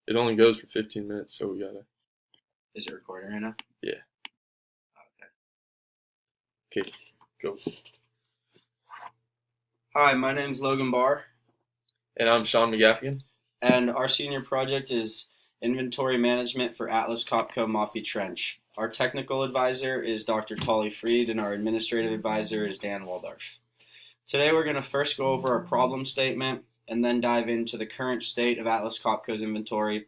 It only goes for 15 minutes, so we gotta. Is it recording right now? Yeah. Okay, go. Hi, my name's Logan Barr, And I'm Sean McGaffigan. and our senior project is inventory management for Atlas Copco Mafi Trench. Our technical advisor is Dr. Tolly Freed, and our administrative advisor is Dan Waldorf. Today we're going to first go over our problem statement and then dive into the current state of Atlas Copco's inventory,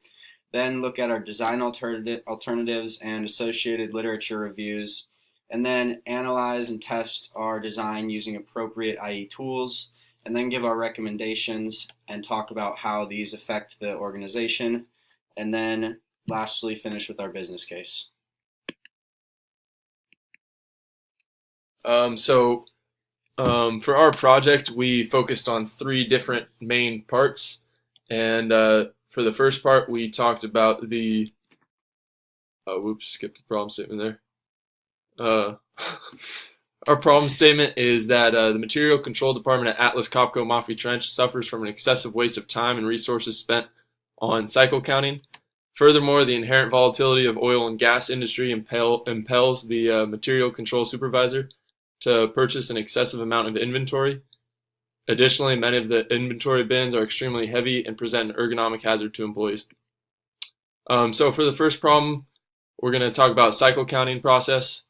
then look at our design alternatives and associated literature reviews, and then analyze and test our design using appropriate IE tools, and then give our recommendations and talk about how these affect the organization, and then lastly finish with our business case. For our project, we focused on 3 different main parts. And for the first part, we talked about the. Skipped the problem statement there. Our problem statement is that the Material Control Department at Atlas Copco Mafi Trench suffers from an excessive waste of time and resources spent on cycle counting. Furthermore, the inherent volatility of oil and gas industry impels the Material Control Supervisor to purchase an excessive amount of inventory. Additionally, many of the inventory bins are extremely heavy and present an ergonomic hazard to employees. So for the first problem, we're going to talk about cycle counting process.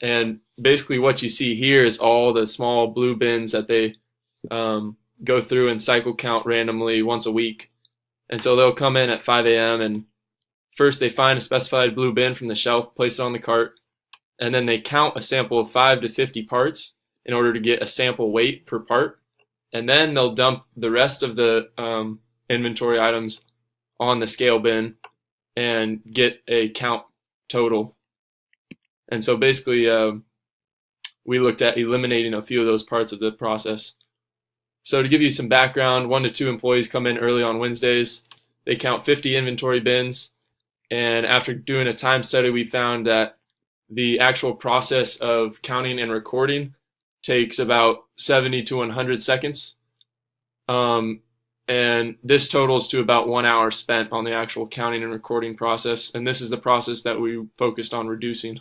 And basically what you see here is all the small blue bins that they go through and cycle count randomly once a week. And so they'll come in at 5 a.m. and first they find a specified blue bin from the shelf, place it on the cart, and then they count a sample of 5 to 50 parts in order to get a sample weight per part. And then they'll dump the rest of the inventory items on the scale bin and get a count total. And so basically, we looked at eliminating a few of those parts of the process. So to give you some background, 1 to 2 employees come in early on Wednesdays. They count 50 inventory bins. And after doing a time study, we found that the actual process of counting and recording takes about 70 to 100 seconds. And this totals to about 1 hour spent on the actual counting and recording process. And this is the process that we focused on reducing.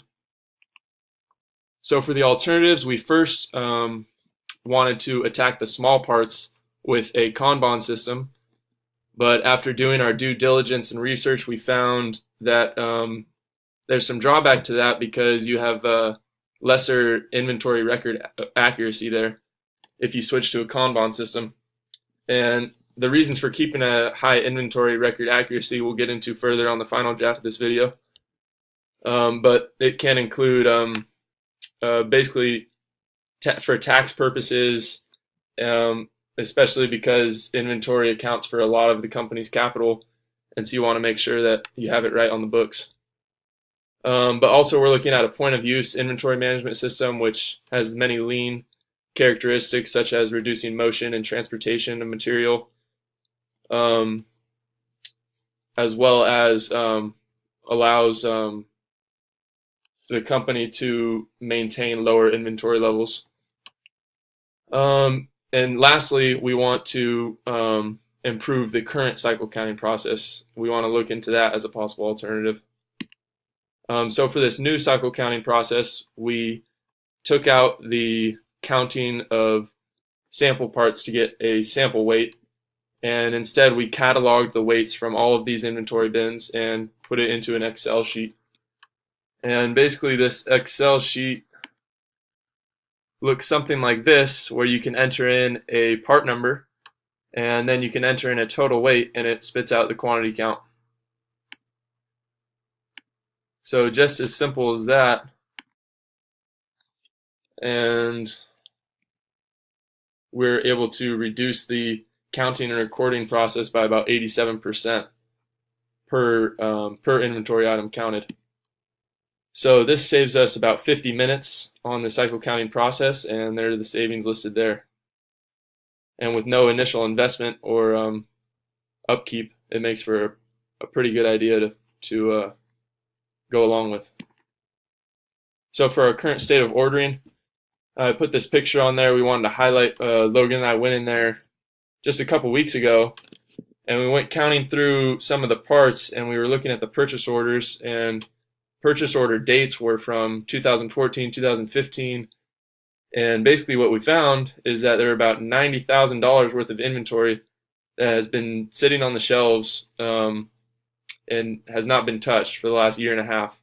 So for the alternatives, we first wanted to attack the small parts with a Kanban system. But after doing our due diligence and research, we found that there's some drawback to that because you have lesser inventory record accuracy there if you switch to a Kanban system. And the reasons for keeping a high inventory record accuracy we'll get into further on the final draft of this video. But it can include basically for tax purposes, especially because inventory accounts for a lot of the company's capital, and so you want to make sure that you have it right on the books. But also we're looking at a point of use inventory management system, which has many lean characteristics such as reducing motion and transportation of material, as well as allows the company to maintain lower inventory levels. And lastly, we want to improve the current cycle counting process. We want to look into that as a possible alternative. So for this new cycle counting process, we took out the counting of sample parts to get a sample weight, and instead we cataloged the weights from all of these inventory bins and put it into an Excel sheet. And basically this Excel sheet looks something like this, where you can enter in a part number and then you can enter in a total weight and it spits out the quantity count. So just as simple as that. And we're able to reduce the counting and recording process by about 87% per inventory item counted. So this saves us about 50 minutes on the cycle counting process, and there are the savings listed there. And with no initial investment or upkeep, it makes for a pretty good idea to go along with. So for our current state of ordering, I put this picture on there. We wanted to highlight, Logan and I went in there just a couple weeks ago, And we went counting through some of the parts, and we were looking at the purchase orders, and purchase order dates were from 2014, 2015. And basically what we found is that there are about $90,000 worth of inventory that has been sitting on the shelves and has not been touched for the last year and a half.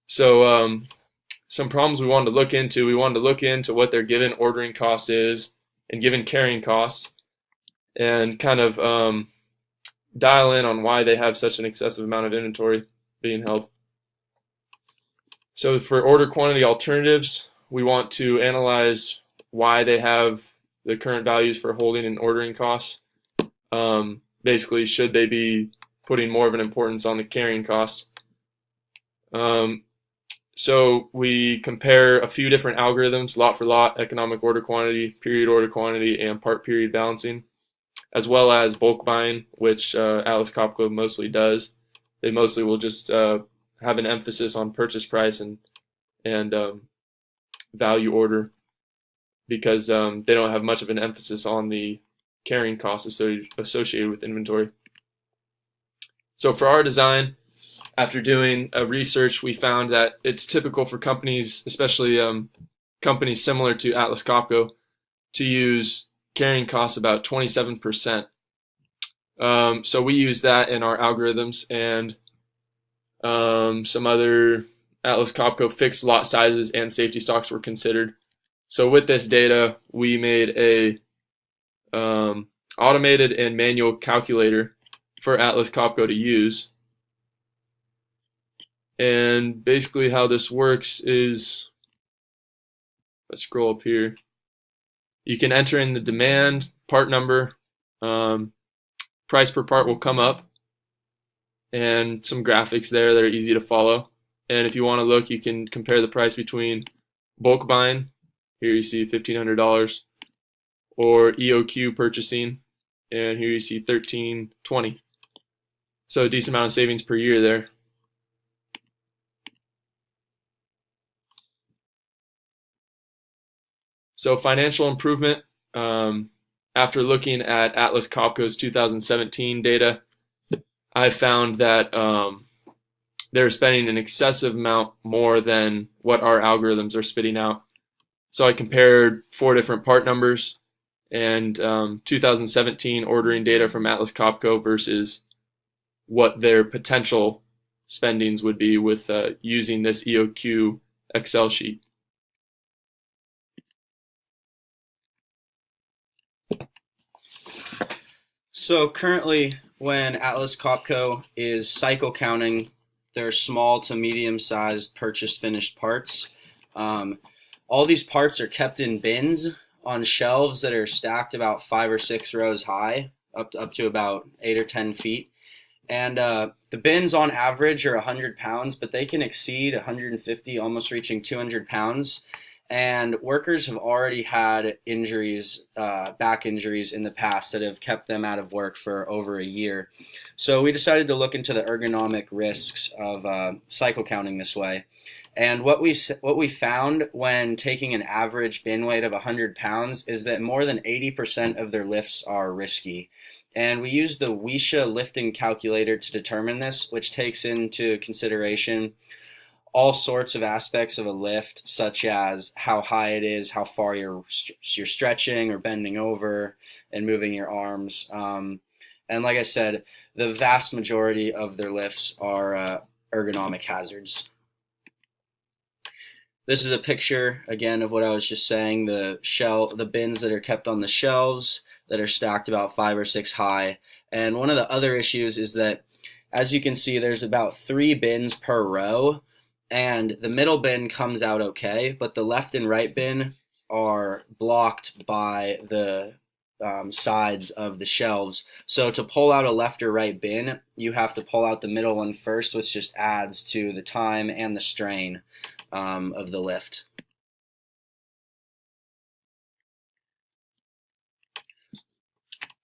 So some problems we wanted to look into. We wanted to look into what their given ordering cost is and given carrying costs, and kind of dial in on why they have such an excessive amount of inventory being held. So for order quantity alternatives, we want to analyze why they have the current values for holding and ordering costs. Basically, should they be putting more of an importance on the carrying cost? So we compare a few different algorithms: lot for lot, economic order quantity, period order quantity, and part period balancing, as well as bulk buying, which Atlas Copco mostly does. They mostly will just have an emphasis on purchase price and value order, because they don't have much of an emphasis on the carrying costs associated with inventory. So for our design, after doing a research, we found that it's typical for companies, especially companies similar to Atlas Copco, to use carrying costs about 27%. So we use that in our algorithms, and some other Atlas Copco fixed lot sizes and safety stocks were considered. So with this data, we made a automated and manual calculator for Atlas Copco to use. And basically how this works is, let's scroll up here. You can enter in the demand, part number, price per part will come up, and some graphics there that are easy to follow. And if you want to look, you can compare the price between bulk buying, here you see $1,500, or EOQ purchasing, and here you see $1,320. So a decent amount of savings per year there. So financial improvement, after looking at Atlas Copco's 2017 data, I found that they're spending an excessive amount more than what our algorithms are spitting out. So I compared 4 different part numbers and 2017 ordering data from Atlas Copco versus what their potential spendings would be with using this EOQ Excel sheet. So currently, when Atlas Copco is cycle counting their small to medium-sized purchased finished parts, all these parts are kept in bins on shelves that are stacked about 5 or 6 rows high, up to about 8 or 10 feet. And the bins on average are 100 pounds, but they can exceed 150, almost reaching 200 pounds. And workers have already had injuries, back injuries in the past that have kept them out of work for over a year. So we decided to look into the ergonomic risks of cycle counting this way. And what we found when taking an average bin weight of 100 pounds is that more than 80% of their lifts are risky. And we use the Wisha lifting calculator to determine this, which takes into consideration all sorts of aspects of a lift, such as how high it is, how far you're stretching or bending over and moving your arms. And like I said, the vast majority of their lifts are ergonomic hazards. This is a picture, again, of what I was just saying, the bins that are kept on the shelves that are stacked about 5 or 6 high. And one of the other issues is that, as you can see, there's about 3 bins per row, and the middle bin comes out okay, but the left and right bin are blocked by the sides of the shelves. So to pull out a left or right bin, you have to pull out the middle one first, which just adds to the time and the strain of the lift.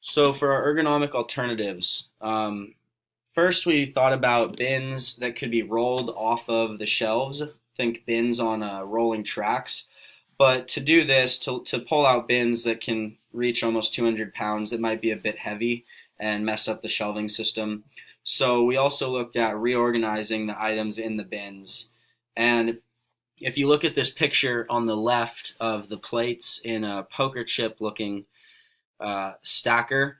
So for our ergonomic alternatives, first we thought about bins that could be rolled off of the shelves. Think bins on rolling tracks. But to do this, to pull out bins that can reach almost 200 pounds, it might be a bit heavy, and mess up the shelving system. So we also looked at reorganizing the items in the bins. And if you look at this picture on the left of the plates in a poker chip looking stacker,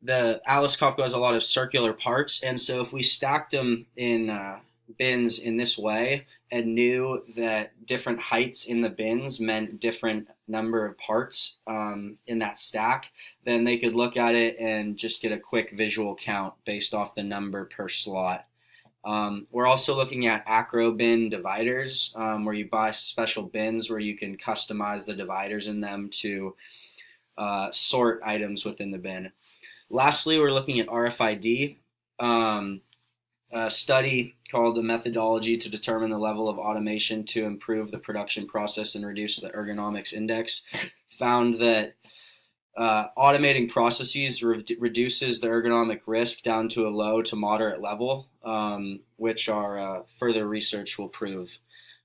the Atlas Copco has a lot of circular parts, and so if we stacked them in bins in this way and knew that different heights in the bins meant different number of parts in that stack, then they could look at it and just get a quick visual count based off the number per slot. We're also looking at acro bin dividers, where you buy special bins where you can customize the dividers in them to sort items within the bin. Lastly, we're looking at RFID, a study called the Methodology to Determine the Level of Automation to Improve the Production Process and Reduce the Ergonomics Index, found that automating processes reduces the ergonomic risk down to a low to moderate level, which our further research will prove.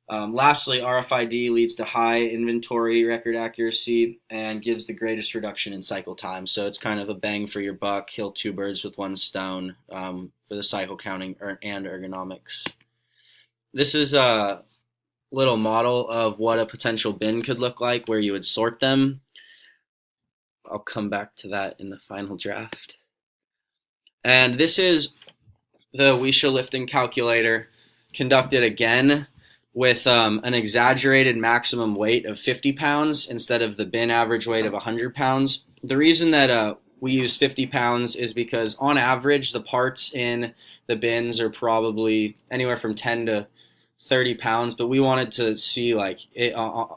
Lastly, RFID leads to high inventory record accuracy and gives the greatest reduction in cycle time. So it's kind of a bang for your buck, kill two birds with one stone for the cycle counting and ergonomics. This is a little model of what a potential bin could look like where you would sort them. I'll come back to that in the final draft. And this is the Wisha lifting calculator conducted again with an exaggerated maximum weight of 50 pounds instead of the bin average weight of 100 pounds. The reason that we use 50 pounds is because on average the parts in the bins are probably anywhere from 10 to 30 pounds, but we wanted to see like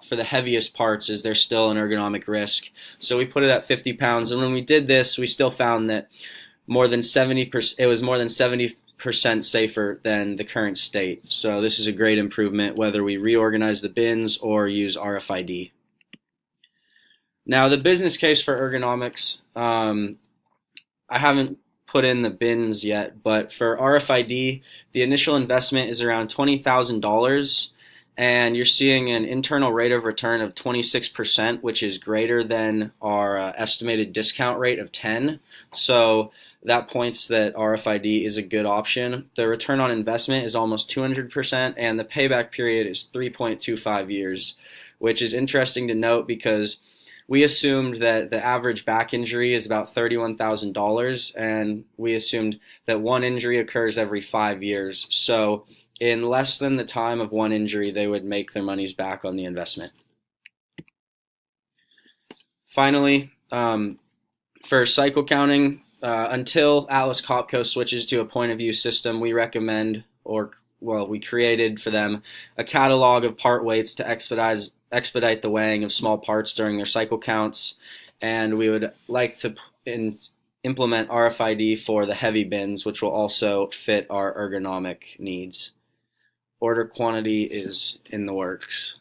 for the heaviest parts, is there still an ergonomic risk? So we put it at 50 pounds, and when we did this, we still found that more than 70%, it was more than 70% safer than the current state. So this is a great improvement whether we reorganize the bins or use RFID. Now the business case for ergonomics, I haven't put in the bins yet, but for RFID, the initial investment is around $20,000, and you're seeing an internal rate of return of 26%, which is greater than our estimated discount rate of 10. So that points that RFID is a good option. The return on investment is almost 200%, and the payback period is 3.25 years, which is interesting to note because we assumed that the average back injury is about $31,000, and we assumed that one injury occurs every 5 years. So in less than the time of one injury, they would make their monies back on the investment. Finally, for cycle counting, until Atlas Copco switches to a point of view system, we recommend, we created for them a catalog of part weights to expedite the weighing of small parts during their cycle counts, and we would like to implement RFID for the heavy bins, which will also fit our ergonomic needs. Order quantity is in the works.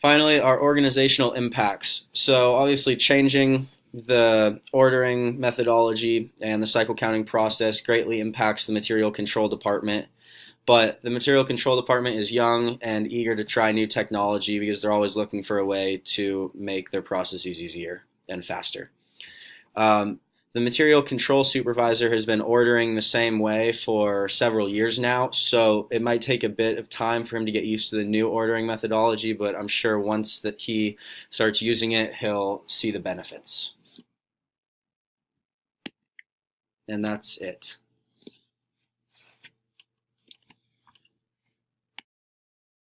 Finally, our organizational impacts. So obviously changing the ordering methodology and the cycle counting process greatly impacts the material control department. But the material control department is young and eager to try new technology because they're always looking for a way to make their processes easier and faster. The material control supervisor has been ordering the same way for several years now, so it might take a bit of time for him to get used to the new ordering methodology, but I'm sure once that he starts using it, he'll see the benefits. And that's it.